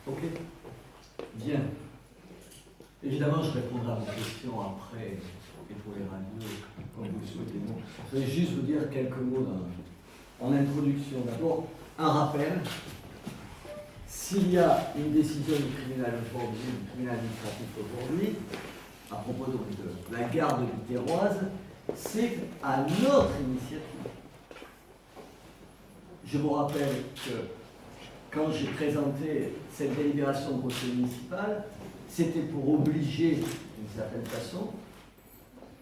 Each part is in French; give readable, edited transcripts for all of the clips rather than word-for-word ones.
Ok. Bien. Évidemment, je répondrai à vos questions après, et pour les radios, comme vous le souhaitez. Je vais juste vous dire quelques mots en introduction. D'abord, un rappel. S'il y a une décision du tribunal administratif aujourd'hui, à propos donc de la garde biterroise, c'est à notre initiative. Je vous rappelle que quand j'ai présenté cette délibération au conseil municipal, c'était pour obliger, d'une certaine façon,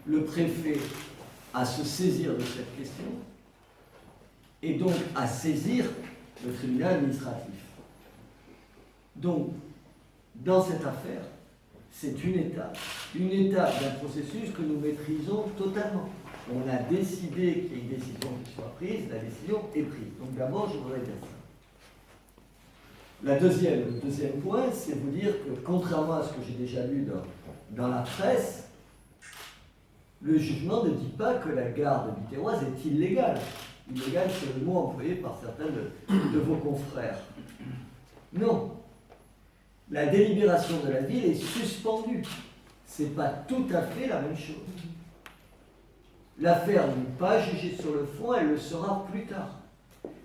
le préfet à se saisir de cette question et donc à saisir le tribunal administratif. Donc, dans cette affaire, c'est une étape d'un processus que nous maîtrisons totalement. On a décidé qu'il y ait une décision qui soit prise, la décision est prise. Donc d'abord, je voudrais dire ça. Le deuxième point, c'est vous dire que, contrairement à ce que j'ai déjà lu dans la presse, le jugement ne dit pas que la garde biterroise est illégale. Illégale, c'est le mot employé par certains de vos confrères. Non. La délibération de la ville est suspendue. Ce n'est pas tout à fait la même chose. L'affaire n'est pas jugée sur le fond, elle le sera plus tard.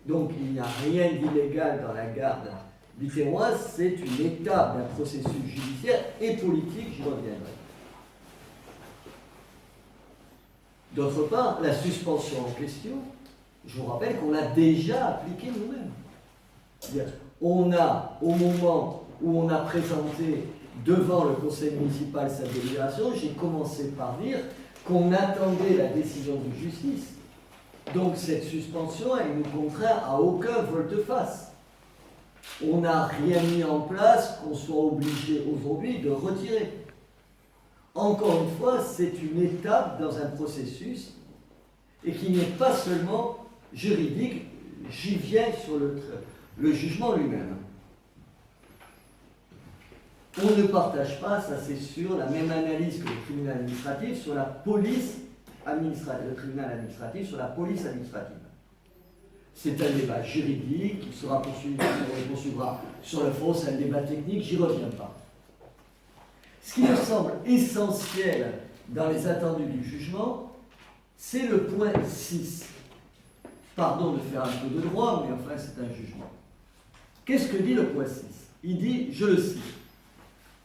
Donc il n'y a rien d'illégal dans la garde biterroise, c'est une étape d'un processus judiciaire et politique, j'y reviendrai. D'autre part, la suspension en question, je vous rappelle qu'on l'a déjà appliquée nous-mêmes. On a, au moment où on a présenté devant le conseil municipal sa délibération, j'ai commencé par dire qu'on attendait la décision de justice. Donc cette suspension, elle nous contraint à aucun volte-face. On n'a rien mis en place qu'on soit obligé aujourd'hui de retirer. Encore une fois, c'est une étape dans un processus et qui n'est pas seulement juridique, j'y viens sur le jugement lui-même. On ne partage pas, ça c'est sûr, la même analyse que le tribunal administratif sur la police administrative, le tribunal administratif sur la police administrative. C'est un débat juridique, qui sera poursuivra sur le fond, c'est un débat technique, j'y reviens pas. Ce qui me semble essentiel dans les attendus du jugement, c'est le point 6. Pardon de faire un peu de droit, mais enfin c'est un jugement. Qu'est-ce que dit le point 6? Il dit, je le cite,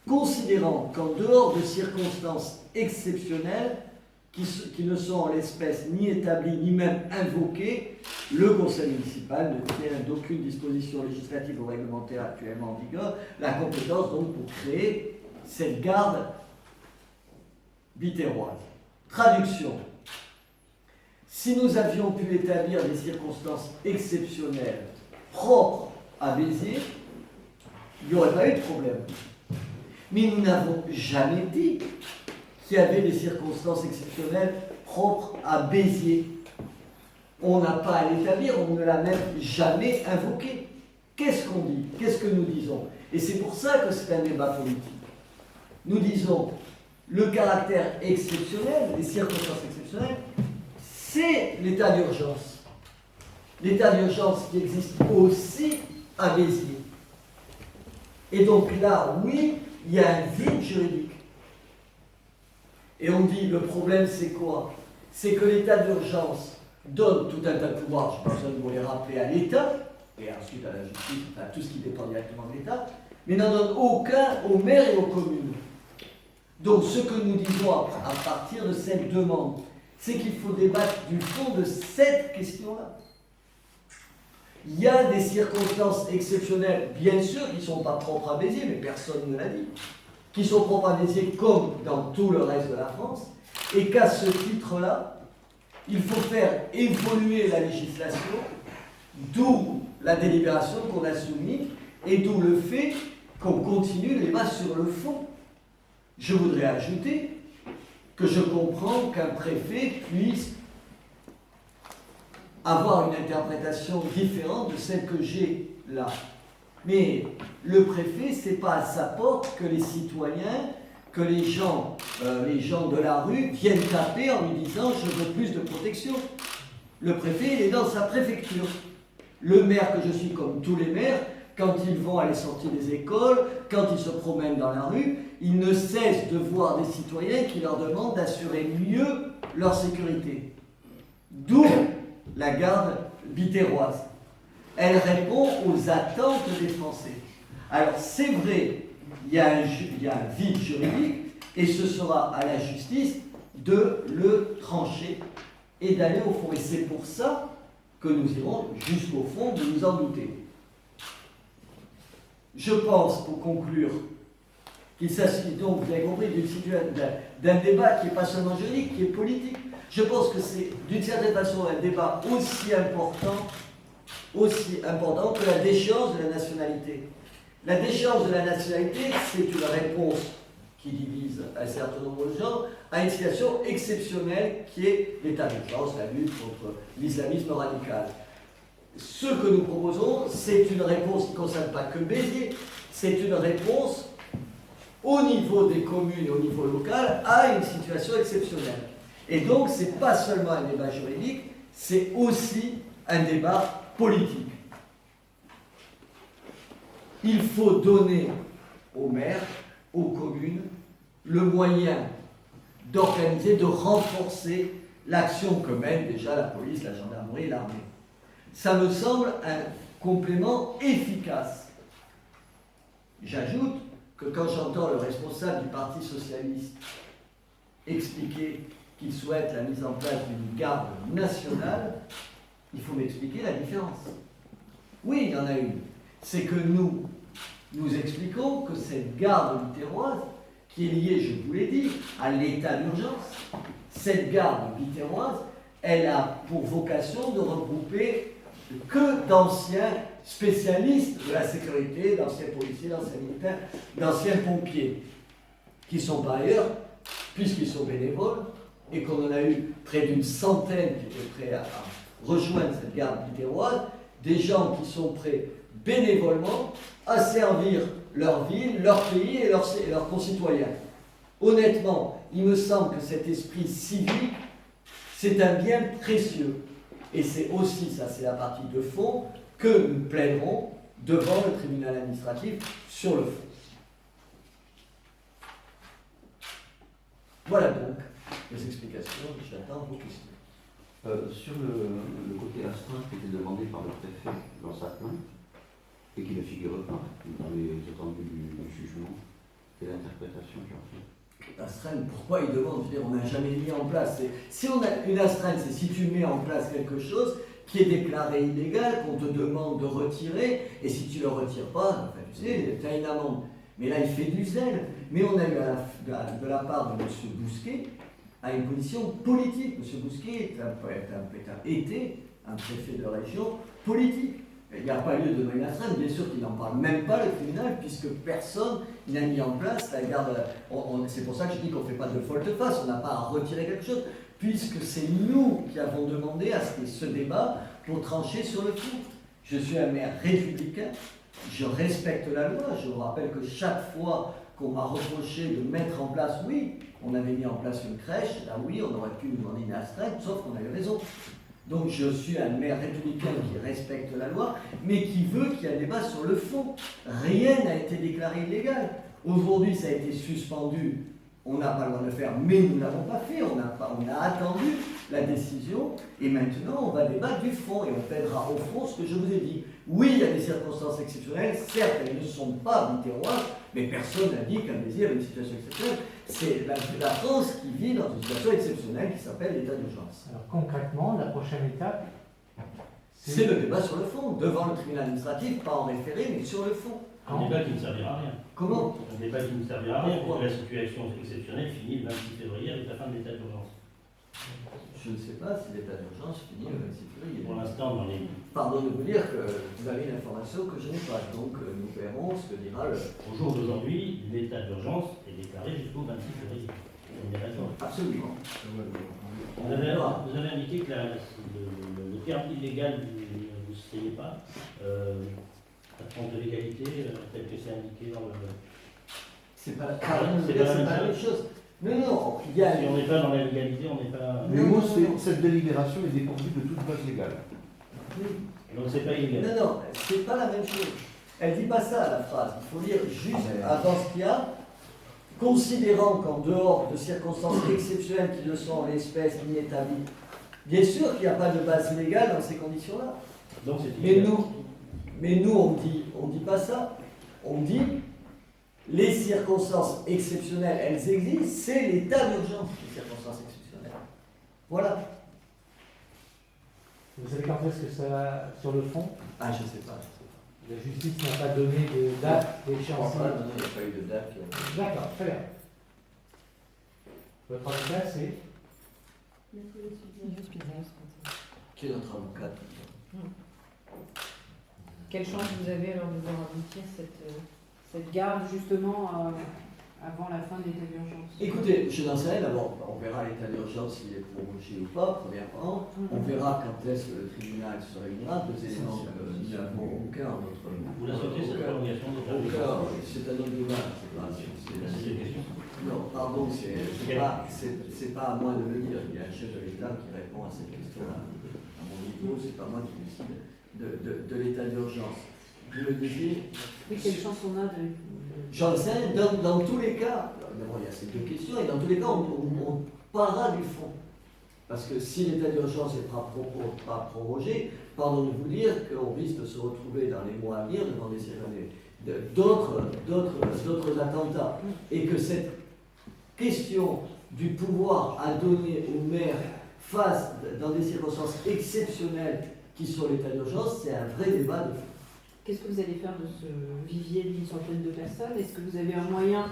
considérant qu'en dehors de circonstances exceptionnelles, qui ne sont en l'espèce ni établies ni même invoquées, le conseil municipal ne tient d'aucune disposition législative ou réglementaire actuellement en vigueur la compétence donc pour créer cette garde biterroise. Traduction. Si nous avions pu établir des circonstances exceptionnelles propres à Béziers, il n'y aurait pas eu de problème. Mais nous n'avons jamais dit qu'il y avait des circonstances exceptionnelles propres à Béziers. On n'a pas à l'établir, on ne l'a même jamais invoqué. Qu'est-ce qu'on dit? Qu'est-ce que nous disons? Et c'est pour ça que c'est un débat politique. Nous disons, le caractère exceptionnel, les circonstances exceptionnelles, c'est l'état d'urgence. L'état d'urgence qui existe aussi à Béziers. Et donc là, oui, il y a un vide juridique. Et on dit, le problème c'est quoi? C'est que l'état d'urgence donne tout un tas de pouvoirs, je n'ai pas besoin de vous les rappeler, à l'État, et ensuite à la justice, à tout ce qui dépend directement de l'État, mais n'en donne aucun aux maires et aux communes. Donc ce que nous disons à partir de cette demande, c'est qu'il faut débattre du fond de cette question-là. Il y a des circonstances exceptionnelles, bien sûr, qui ne sont pas propres à Béziers, mais personne ne l'a dit, qui sont propres à Béziers comme dans tout le reste de la France, et qu'à ce titre-là, il faut faire évoluer la législation, d'où la délibération qu'on a soumise, et d'où le fait qu'on continue le débat sur le fond. Je voudrais ajouter que je comprends qu'un préfet puisse avoir une interprétation différente de celle que j'ai là. Mais le préfet, ce n'est pas à sa porte que les citoyens, que les gens de la rue viennent taper en lui disant « je veux plus de protection ». Le préfet, il est dans sa préfecture. Le maire que je suis, comme tous les maires, quand ils vont à la sortie des écoles, quand ils se promènent dans la rue, ils ne cessent de voir des citoyens qui leur demandent d'assurer mieux leur sécurité. D'où la garde biterroise. Elle répond aux attentes des Français. Alors c'est vrai, il y a un vide juridique, et ce sera à la justice de le trancher et d'aller au fond. Et c'est pour ça que nous irons jusqu'au fond, de nous en douter. Je pense, pour conclure, qu'il s'agit donc, vous avez compris, d'un débat qui n'est pas seulement juridique, qui est politique. Je pense que c'est, d'une certaine façon, un débat aussi important que la déchéance de la nationalité. La déchéance de la nationalité, c'est une réponse qui divise un certain nombre de gens à une situation exceptionnelle qui est l'état d'urgence, la lutte contre l'islamisme radical. Ce que nous proposons, c'est une réponse qui ne concerne pas que Béziers, c'est une réponse au niveau des communes et au niveau local à une situation exceptionnelle. Et donc, ce n'est pas seulement un débat juridique, c'est aussi un débat politique. Il faut donner aux maires, aux communes, le moyen d'organiser, de renforcer l'action que mène déjà la police, la gendarmerie et l'armée. Ça me semble un complément efficace. J'ajoute que quand j'entends le responsable du Parti socialiste expliquer qu'il souhaite la mise en place d'une garde nationale, il faut m'expliquer la différence. Oui, il y en a une. C'est que nous expliquons que cette garde biterroise, qui est liée, je vous l'ai dit, à l'état d'urgence, cette garde biterroise, elle a pour vocation de regrouper que d'anciens spécialistes de la sécurité, d'anciens policiers, d'anciens militaires, d'anciens pompiers, qui sont par ailleurs, puisqu'ils sont bénévoles, et qu'on en a eu près d'une centaine qui étaient prêts à rejoindre cette garde biterroise, des gens qui sont prêts bénévolement à servir leur ville, leur pays et leurs concitoyens. Honnêtement, il me semble que cet esprit civique, c'est un bien précieux. Et c'est aussi, ça c'est la partie de fond, que nous plaiderons devant le tribunal administratif sur le fond. Voilà donc les explications, j'attends vos questions. Sur le côté astreint qui était demandé par le préfet dans sa plainte, et qui ne figure pas dans les étendues du jugement, quelle interprétation j'en fais? Astreinte, pourquoi il demande? Je veux dire, on n'a jamais mis en place. Si on a une astreinte, c'est si tu mets en place quelque chose qui est déclaré illégal, qu'on te demande de retirer, et si tu ne le retires pas, enfin, tu sais, tu as une amende. Mais là, il fait du zèle. Mais on a eu de la part de M. Bousquet à une position politique. M. Bousquet était un préfet de région politique. Il n'y a pas lieu de donner une astreinte, bien sûr qu'il n'en parle même pas le tribunal, puisque personne n'a mis en place la garde. C'est pour ça que je dis qu'on ne fait pas de volte-face, on n'a pas à retirer quelque chose, puisque c'est nous qui avons demandé à ce qu'il y ait ce débat pour trancher sur le fond. Je suis un maire républicain, je respecte la loi, je vous rappelle que chaque fois qu'on m'a reproché de mettre en place, oui, on avait mis en place une crèche, là oui, on aurait pu nous demander une astreinte, sauf qu'on a eu raison. Donc je suis un maire républicain qui respecte la loi, mais qui veut qu'il y ait un débat sur le fond. Rien n'a été déclaré illégal. Aujourd'hui, ça a été suspendu. On n'a pas le droit de le faire, mais nous ne l'avons pas fait. On a attendu la décision, et maintenant on va débattre du fond, et on plaidera au fond ce que je vous ai dit. Oui, il y a des circonstances exceptionnelles, certes, elles ne sont pas biterroises, mais personne n'a dit qu'un Béziers avait une situation exceptionnelle. C'est la France qui vit dans une situation exceptionnelle qui s'appelle l'état d'urgence. Alors concrètement, la prochaine étape, c'est le débat sur le fond, devant le tribunal administratif, pas en référé, mais sur le fond. Un débat qui ne servira à rien. Comment? Un débat qui ne servira à rien, puisque la situation exceptionnelle finit le 26 février avec la fin de l'état d'urgence. Je ne sais pas si l'état d'urgence finit le 26 février. Pour l'instant, dans les... Pardon de vous dire que vous avez une information que je n'ai pas, donc nous verrons ce que dira le... Au jour d'aujourd'hui, l'état d'urgence est déclaré jusqu'au 26 février. On est d'accord. Absolument. Vous avez indiqué que le terme illégal, vous ne savez pas, la France de l'égalité, tel que c'est indiqué dans le... C'est pas la même chose. Non, il y a... Si on n'est pas dans la légalité, on n'est pas... Mais moi, cette délibération est dépourvue de toute base légale. Oui. Donc c'est pas illégal. Non, c'est pas la même chose. Elle dit pas ça, la phrase. Il faut lire juste avant ce qu'il y a. Considérant qu'en dehors de circonstances exceptionnelles qui ne sont en l'espèce ni établies, bien sûr qu'il n'y a pas de base légale dans ces conditions-là. Donc c'est Mais nous, on dit pas ça. On dit les circonstances exceptionnelles, elles existent, c'est l'état d'urgence, les circonstances exceptionnelles. Voilà. Vous savez quand est-ce que ça va sur le fond? Ah, je sais pas. La justice n'a pas donné de date d'échéance. Il n'y a pas eu de date. D'accord, très bien. Votre avocat, c'est Qui est notre avocat? Quelle chance vous avez alors de voir aboutir cette garde justement avant la fin de l'état d'urgence? Écoutez, je n'en sais rien. D'abord, on verra l'état d'urgence s'il est prolongé ou pas, premièrement. On verra quand est-ce que le tribunal se réunira. Deux éléments que nous n'avons aucun en notre. Vous la souhaitez cette prolongation de l'état d'urgence? C'est un autre débat. C'est une question. Non, pardon, c'est pas à moi de le dire. Il y a un chef de l'État qui répond à cette question-là. À mon niveau, c'est pas moi qui décide de l'état d'urgence. Vous le disiez? Oui, quelle chance on a de... J'en sais, dans tous les cas, d'abord il y a ces deux questions, et dans tous les cas, on parlera du fond. Parce que si l'état d'urgence n'est pas prorogé, pardon de vous dire qu'on risque de se retrouver dans les mois à venir devant d'autres attentats. Et que cette question du pouvoir à donner aux maires face, dans des circonstances exceptionnelles qui sont l'état d'urgence, c'est un vrai débat de fond. Qu'est-ce que vous allez faire de ce vivier d'une centaine de personnes? Est-ce que vous avez un moyen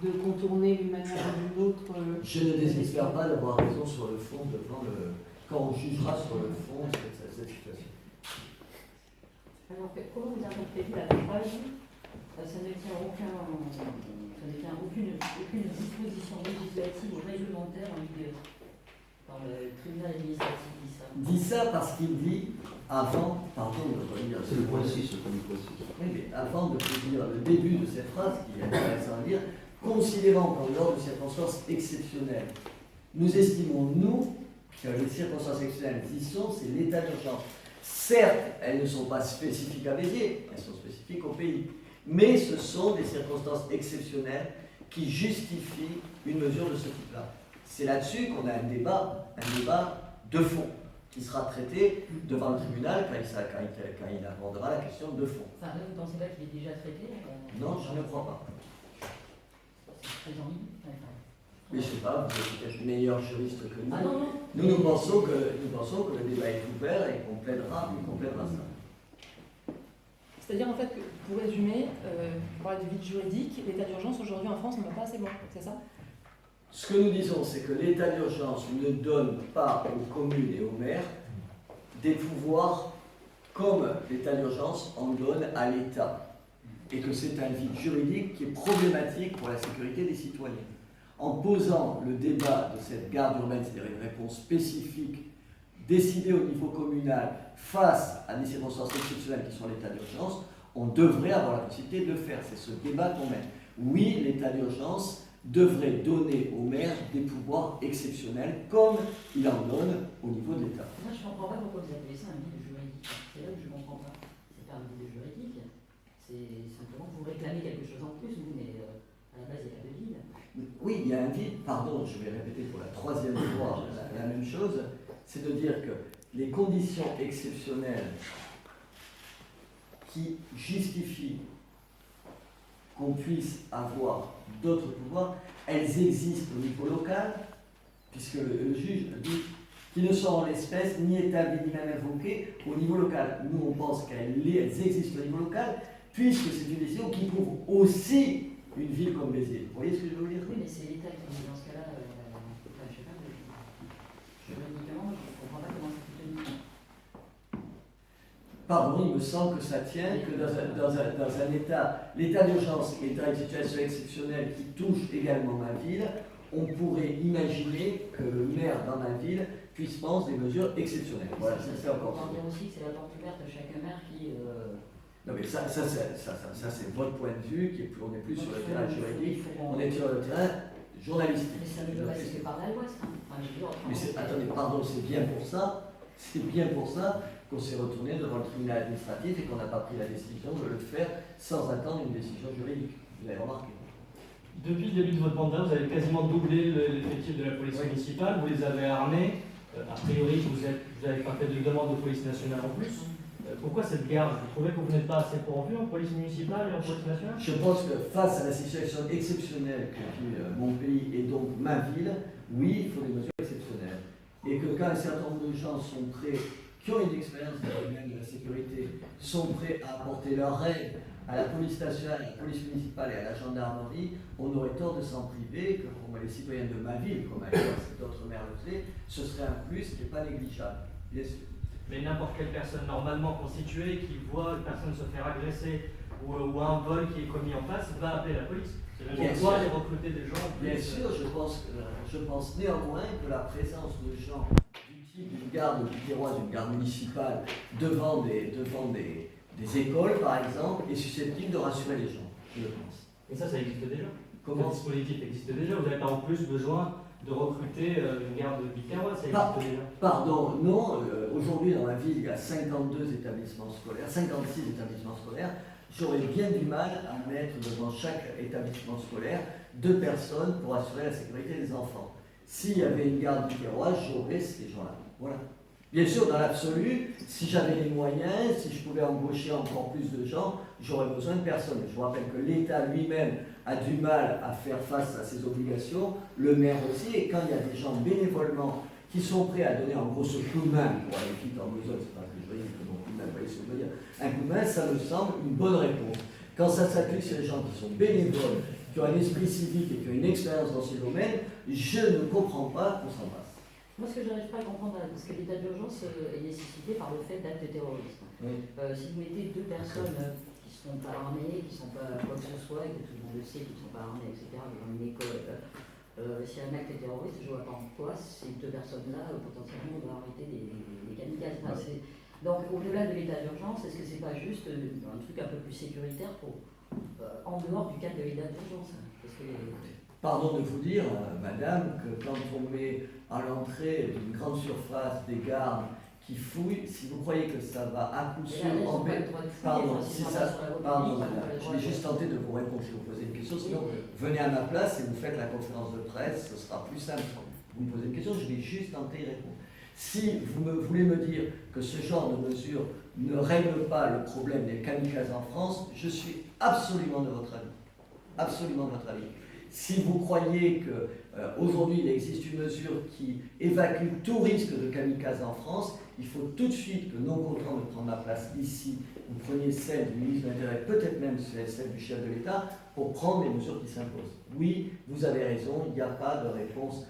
de contourner d'une manière ou d'une autre Je ne désespère pas d'avoir raison sur le fond quand on jugera sur le fond cette situation. Alors, comment vous interprétez la phrase ça ne tient aucune disposition législative ou réglementaire en vigueur par le tribunal administratif dit ça parce qu'il dit avant, pardon de relire. C'est le point 6, le premier point 6. Oui, mais avant de vous dire le début de cette phrase, qui est intéressant à lire, considérant qu'en dehors de circonstances exceptionnelles, nous estimons, nous, que les circonstances exceptionnelles qui sont, c'est l'état d'urgence. Certes, elles ne sont pas spécifiques à Béziers, elles sont spécifiques au pays, mais ce sont des circonstances exceptionnelles qui justifient une mesure de ce type-là. C'est là-dessus qu'on a un débat de fond, qui sera traité devant le tribunal quand il abordera la question de fond. Enfin, là, vous ne pensez pas qu'il est déjà traité Non, je ne crois pas. C'est très envie. Mais je ne sais pas, vous êtes peut-être meilleur juriste que nous. Ah non, non. Nous pensons que le débat est ouvert et qu'on plaidera ça. C'est-à-dire, en fait, que, pour résumer, pour parler de vide juridique, l'état d'urgence aujourd'hui en France ne va pas assez loin, c'est ça? Ce que nous disons, c'est que l'état d'urgence ne donne pas aux communes et aux maires des pouvoirs comme l'état d'urgence en donne à l'État. Et que c'est un vide juridique qui est problématique pour la sécurité des citoyens. En posant le débat de cette garde urbaine, c'est-à-dire une réponse spécifique décidée au niveau communal face à des circonstances exceptionnelles qui sont l'état d'urgence, on devrait avoir la possibilité de le faire. C'est ce débat qu'on mène. Oui, l'état d'urgence devrait donner aux maires des pouvoirs exceptionnels comme il en donne au niveau de l'État. Moi, je ne comprends pas pourquoi vous appelez ça un vide juridique. C'est là où je ne comprends pas. C'est pas un vide juridique, c'est simplement que vous réclamez quelque chose en plus, vous, mais à la base, il n'y a pas de vide. Oui, il y a un vide, pardon, je vais répéter pour la troisième fois la même chose, c'est de dire que les conditions exceptionnelles qui justifient qu'on puisse avoir d'autres pouvoirs, elles existent au niveau local, puisque le juge dit qu'ils ne sont en l'espèce ni établies ni même invoquées au niveau local. Nous, on pense qu'elles existent au niveau local, puisque c'est une décision qui couvre aussi une ville comme Béziers. Vous voyez ce que je veux dire? Oui, mais c'est l'État qui dit dans ce cas-là, je ne sais pas, juridiquement, je ne comprends pas comment ça peut tenir. Pardon, il me semble que ça tient que dans un état, l'état d'urgence, état de situation exceptionnelle qui touche également ma ville, on pourrait imaginer que le maire dans ma ville puisse prendre des mesures exceptionnelles. Voilà, c'est encore ça. On peut dire aussi que c'est la porte ouverte à chaque maire qui... Non mais ça c'est votre point de vue, on n'est plus sur le terrain juridique, on est sur le terrain journalistique. Mais ça ne peut pas passer par la loi, ça. Enfin, je veux dire, Mais attendez, pardon, c'est bien pour ça qu'on s'est retourné devant le tribunal administratif et qu'on n'a pas pris la décision de le faire sans attendre une décision juridique. Vous avez remarqué. Depuis le début de votre mandat, vous avez quasiment doublé l'effectif de la police municipale, vous les avez armés. A priori, vous n'avez pas fait de demande de police nationale en plus. Pourquoi cette garde? Vous trouvez que vous n'êtes pas assez pourvu en police municipale et en police nationale? Je pense que face à la situation exceptionnelle que vit mon pays et donc ma ville, oui, il faut des mesures exceptionnelles. Et que quand un certain nombre de gens sont prêts, qui ont une expérience dans le domaine de la sécurité, sont prêts à apporter leur aide à la police nationale, à la police municipale et à la gendarmerie, on aurait tort de s'en priver, que pour les citoyens de ma ville, comme ailleurs, d'autres maires le faisaient, ce serait un plus qui n'est pas négligeable, bien sûr. Mais n'importe quelle personne normalement constituée qui voit une personne se faire agresser ou un vol qui est commis en face va appeler la police. On doit aller recruter des gens. Bien sûr, je pense néanmoins que la présence de gens du type d'une garde biterroise, d'une garde municipale, devant des écoles, par exemple, est susceptible de rassurer les gens, je le pense. Et ça existe déjà. Comment? Ce dispositif existe déjà. Vous n'avez pas en plus besoin de recruter une garde biterroise, ça existe déjà. Pardon, non. Aujourd'hui, dans ma ville, il y a 52 établissements scolaires, 56 établissements scolaires. J'aurais bien du mal à mettre devant chaque établissement scolaire 2 personnes pour assurer la sécurité des enfants. S'il y avait une garde biterroise, j'aurais ces gens-là. Voilà. Bien sûr, dans l'absolu, si j'avais les moyens, si je pouvais embaucher encore plus de gens, j'aurais besoin de personne. Je vous rappelle que l'État lui-même a du mal à faire face à ses obligations, le maire aussi, et quand il y a des gens bénévolement qui sont prêts à donner un gros coup de main, pour aller vite en besoin, c'est pas ce que je veux dire, coup de main, vous voyez ce que je veux dire, un coup de main, ça me semble une bonne réponse. Quand ça s'appuie sur les gens qui sont bénévoles, qui ont un esprit civique et qui ont une expérience dans ces domaines, je ne comprends pas qu'on s'en passe. Moi, ce que je n'arrive pas à comprendre, parce que l'état d'urgence est nécessité par le fait d'actes de terrorisme. Oui. Si vous mettez 2 personnes qui ne sont pas armées, qui ne sont pas quoi que ce soit, et que tout le monde le sait, qui ne sont pas armées, etc., dans une école, s'il y a un acte terroriste, je ne vois pas en quoi ces 2 personnes-là, potentiellement, doivent arrêter des kamikazes. Enfin, donc, au-delà de l'état d'urgence, est-ce que ce n'est pas juste un truc un peu plus sécuritaire en dehors du cadre de l'état d'urgence? Pardon de vous dire, madame, que quand on met à l'entrée d'une grande surface des gardes qui fouillent, si vous croyez que ça va à coup sûr empêcher. Pardon, pardon, madame, je vais juste tenter de vous répondre si vous posez une question, sinon venez à ma place et vous faites la conférence de presse, ce sera plus simple. Vous me posez une question, je vais juste tenter de répondre. Si vous voulez me dire que ce genre de mesure ne règle pas le problème des kamikazes en France, je suis absolument de votre avis. Absolument de votre avis. Si vous croyez qu'aujourd'hui il existe une mesure qui évacue tout risque de kamikaze en France, il faut tout de suite que, non content de prendre ma place ici, vous preniez celle du ministre de l'Intérieur, peut-être même celle du chef de l'État, pour prendre les mesures qui s'imposent. Oui, vous avez raison, il n'y a pas de réponse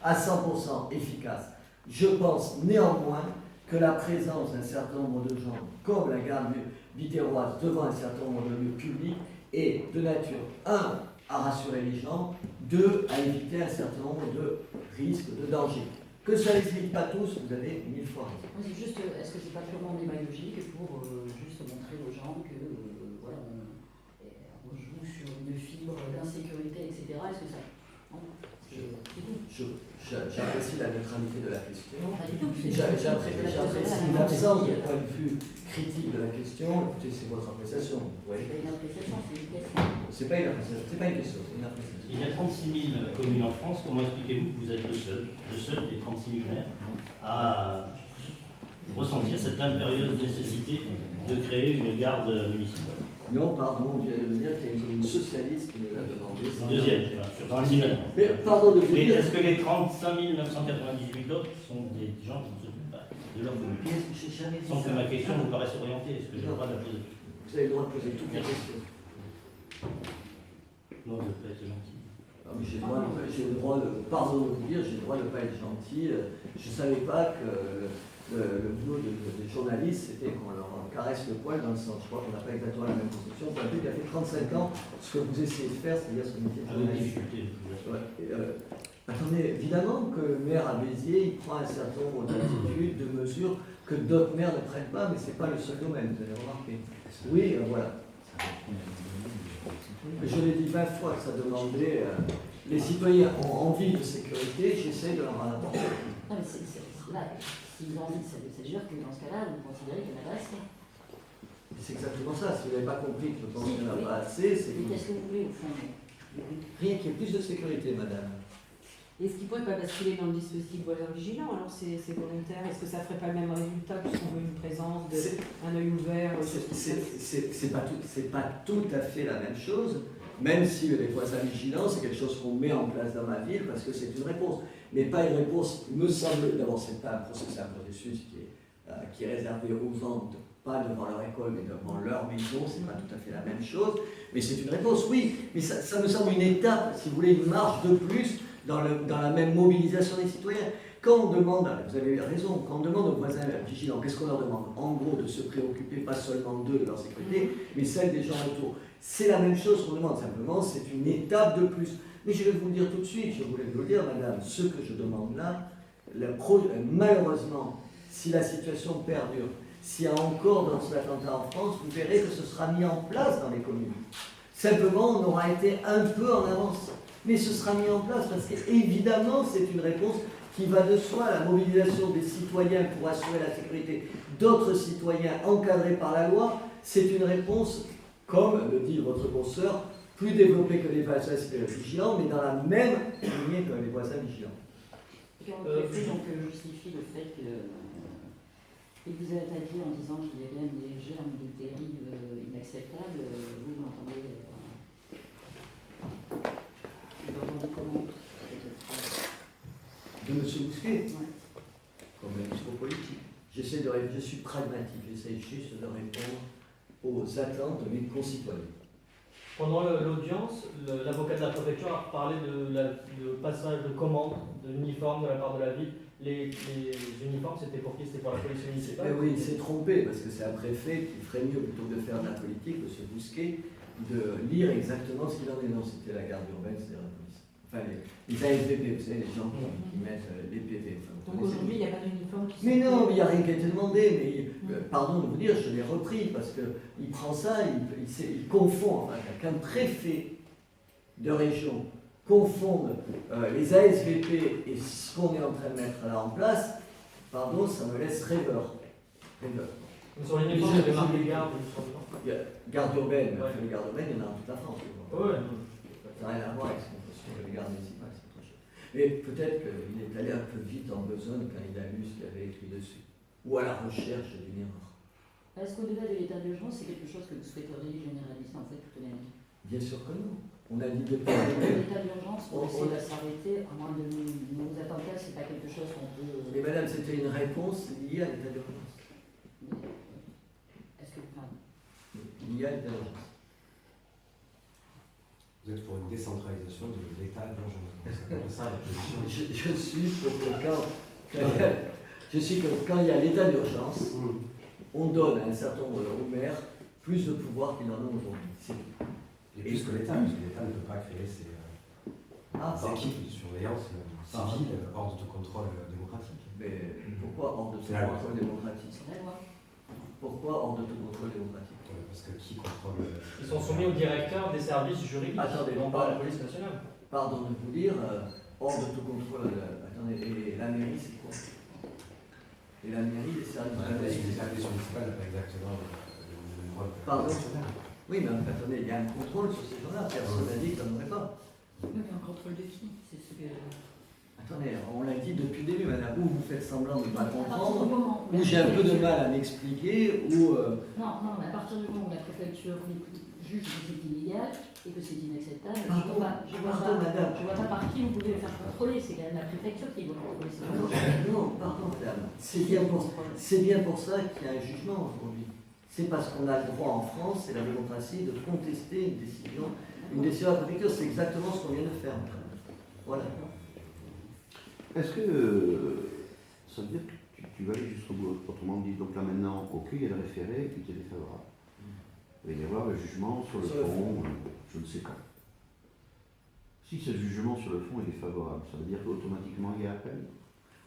à 100% efficace. Je pense néanmoins que la présence d'un certain nombre de gens, comme la garde biterroise, devant un certain nombre de lieux publics, est de nature, 1, à rassurer les gens, 2, à éviter un certain nombre de risques, de dangers. Que ça ne les évite pas tous, vous avez 1000 fois raison. C'est juste, est-ce que c'est pas purement démagogique pour juste montrer aux gens que voilà, on joue sur une fibre d'insécurité, etc. Est-ce que ça... Non, j'apprécie la neutralité de la question. Non, pas du tout. J'apprécie l'absence de point de vue critique de la question. Écoutez, c'est votre appréciation. C'est pas une appréciation, c'est une question. C'est pas une appréciation, c'est pas une question, c'est une appréciation. Il y a 36 000 communes en France. Comment expliquez-vous que vous êtes le seul des 36 000 maires à ressentir cette impérieuse nécessité de créer une garde municipale? Non, pardon, je viens de me dire qu'il y a une commune socialiste qui nous a demandé. Deuxième, sur 36 000. Mais pardon de vous Mais dire. est-ce que les 35 998 autres sont des gens qui ne s'occupent pas de leur commune? Sans que ma question vous paraisse orientée, est-ce que j'ai le droit de la poser? Vous avez le droit de poser toutes les questions. Non, vous êtes gentil. Ah, mais j'ai le droit de, pardon de vous dire, j'ai le droit de ne pas être gentil. Je ne savais pas que le boulot des journalistes, c'était qu'on leur caresse le poil dans le sens. Je crois qu'on n'a pas exactement la même conception. C'est un truc qui a fait 35 ans. Ce que vous essayez de faire, c'est-à-dire ce métier de journaliste. Attendez, évidemment que le maire à Béziers, il prend un certain nombre d'attitudes, de mesures que d'autres maires ne prennent pas, mais ce n'est pas le seul domaine, vous avez remarqué. Oui, voilà. Je l'ai dit 20 fois que ça demandait. Les citoyens ont envie de sécurité, j'essaie de leur en apporter. Non, mais là, s'ils ont envie, ça veut dire que dans ce cas-là, vous considérez qu'il n'y en a pas assez. C'est exactement ça. Si vous n'avez pas compris que je pense Si, qu'il n'y en a oui. pas assez, c'est Mais qu'est-ce que vous voulez au fond? rien qu'il y ait plus de sécurité, madame. Est-ce qu'il ne pourrait pas basculer dans le dispositif voisin vigilant? Alors c'est volontaire. Est-ce que ça ne ferait pas le même résultat puisqu'on veut une présence, un œil ouvert? C'est pas tout à fait la même chose, même si les voisins vigilants, c'est quelque chose qu'on met en place dans ma ville parce que c'est une réponse. Mais pas une réponse, me semble, d'abord c'est pas un processus qui est réservé aux gens, pas devant leur école, mais devant leur maison, c'est pas tout à fait la même chose, mais c'est une réponse, oui, mais ça me semble une étape, si vous voulez, une marche de plus dans la même mobilisation des citoyens. Quand on demande, vous avez raison, quand on demande aux voisins vigilants, qu'est-ce qu'on leur demande? En gros, de se préoccuper pas seulement d'eux, de leur sécurité, mais celle des gens autour. C'est la même chose qu'on demande, simplement, c'est une étape de plus. Mais je vais vous le dire tout de suite, je voulais vous le dire, madame, ce que je demande là, malheureusement, si la situation perdure, s'il y a encore d'autres attentats en France, vous verrez que ce sera mis en place dans les communes. Simplement, on aura été un peu en avance. Mais ce sera mis en place parce qu'évidemment, c'est une réponse qui va de soi. La mobilisation des citoyens pour assurer la sécurité d'autres citoyens encadrés par la loi, c'est une réponse, comme le dit votre consoeur, plus développée que les voisins vigilants, mais dans la même lignée que les voisins vigilants. Quand le préfet donc justifie le fait que il vous a attaqué en disant qu'il y avait même des germes de dérive inacceptables, vous l'entendez comment De M. Bousquet, ouais. comme un discours politique. Je suis pragmatique, j'essaie juste de répondre aux attentes de mes concitoyens. Pendant l'audience, l'avocat de la préfecture a parlé de passage de commande, de l'uniforme de la part de la ville. Les uniformes, c'était pour qui? C'était pour la police municipale? Mais oui, il s'est trompé, parce que c'est un préfet qui ferait mieux, plutôt que de faire de la politique, M. Bousquet, de lire exactement ce qu'il en est. Non, c'était la garde urbaine, c'est-à-dire la police. Enfin, les ASVP, vous savez, les gens qui mettent les PV. Enfin, Donc aujourd'hui, il n'y a pas d'uniforme qui mais non, il n'y a rien qui a été demandé, mais pardon de vous dire, je l'ai repris, parce qu'il prend ça, il confond, enfin, qu'un préfet de région confonde les ASVP et ce qu'on est en train de mettre là en place, pardon, ça me laisse rêveur. Sur l'uniforme, il y avait marqué garde, Il y a garde urbaine, mais Ouais. enfin, les gardes urbaines, il y en a dans toute la France. Ouais. Ça n'a rien à voir avec ce qu'on peut sur les gardes municipales, c'est autre chose. Mais peut-être qu'il est allé un peu vite en besogne quand il a lu ce qu'il y avait écrit dessus, ou à la recherche d'une erreur. Est-ce qu'au-delà de l'état d'urgence, c'est quelque chose que vous souhaiteriez généraliser en fait toute l'année? Bien sûr que non. On a dit depuis L'état d'urgence, pour essayer de s'arrêter, à moins de nos attentats, c'est pas quelque chose qu'on peut. Mais madame, c'était une réponse liée à l'état d'urgence. Est-ce que. Enfin, Liée à l'état d'urgence. Vous êtes pour une décentralisation de l'état d'urgence. C'est ça la position. Je suis pour que quand il y a l'état d'urgence, on donne à un certain nombre de maires plus de pouvoir qu'ils en ont aujourd'hui. C'est tout. Et plus que l'État, parce que l'État ne peut pas créer ses pardon. équipes de surveillance civile hors de tout contrôle démocratique. Mais pourquoi hors de tout C'est la loi. contrôle démocratique? c'est la loi. Pourquoi hors de tout contrôle démocratique? Parce que qui contrôle Ils sont soumis au directeur des services juridiques, Attendez, non pas à la police nationale. Pardon de vous dire, hors de tout contrôle, attendez, et la mairie c'est quoi? Et la mairie, les services de la mairie, les services municipaux n'ont pas exactement le même rôle. Pardon? Oui, mais attendez, il y a un contrôle sur ces gens-là, personne n'a dit qu'il n'y en aurait pas. Oui, mais un contrôle de qui? C'est ce que. Attendez, on l'a dit depuis le début, madame, ou vous faites semblant de ne pas À partir du comprendre, moment où ou la j'ai un peu de préfecture- mal à m'expliquer, ou... Non, mais à partir du moment où la préfecture juge que c'est illégal et que c'est inacceptable, Pardon, madame. je vois pas par qui vous pouvez le faire contrôler, c'est quand même la préfecture qui doit contrôler ces gens. Non, pardon, madame. C'est bien pour ça qu'il y a un jugement aujourd'hui. C'est parce qu'on a le droit en France, c'est la démocratie, de contester une décision de la préfecture. C'est exactement ce qu'on vient de faire, madame. Voilà. Est-ce que ça veut dire que tu vas aller jusqu'au bout? Autrement dit, donc là maintenant, ok, il y a le référé qui est défavorable. Il va y avoir le jugement sur le fond, je ne sais quand. Si ce jugement sur le fond est favorable, ça veut dire qu'automatiquement il y a appel?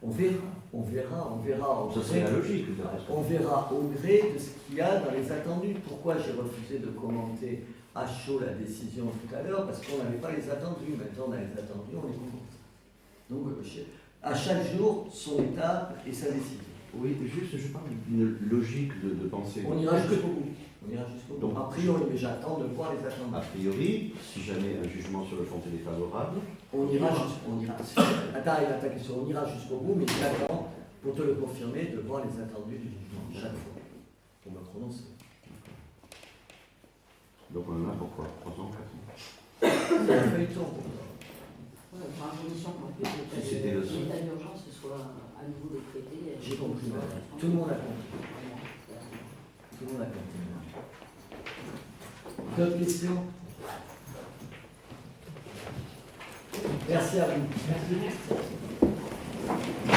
On verra. Ça serait la logique, de toute façon. On verra au gré de ce qu'il y a dans les attendus. Pourquoi j'ai refusé de commenter à chaud la décision tout à l'heure? Parce qu'on n'avait pas les attendus. Maintenant, on a les attendus, on les commente. Donc, à chaque jour son étape et sa décision. Oui, juste, je parle d'une logique de pensée. On ira jusqu'au bout. On ira jusqu'au bout. Donc, A priori, mais j'attends de voir les A attentes. priori, si jamais un jugement sur le fond est défavorable, On ira jusqu'au bout. Attends, il a ta question. On ira jusqu'au bout, mais j'attends, pour te le confirmer, de voir les attendus du jugement chaque fois. Pour me prononcer. donc on en a pourquoi 3 ans, 4 ans. C'est un feuilleton. Ouais, par condition qu'en plus Si c'était le seul. l'état d'urgence soit à nouveau décrété. J'ai compris, madame. Tout le monde a compris. Tout le monde a compris. D'autres questions? Merci à vous. Merci.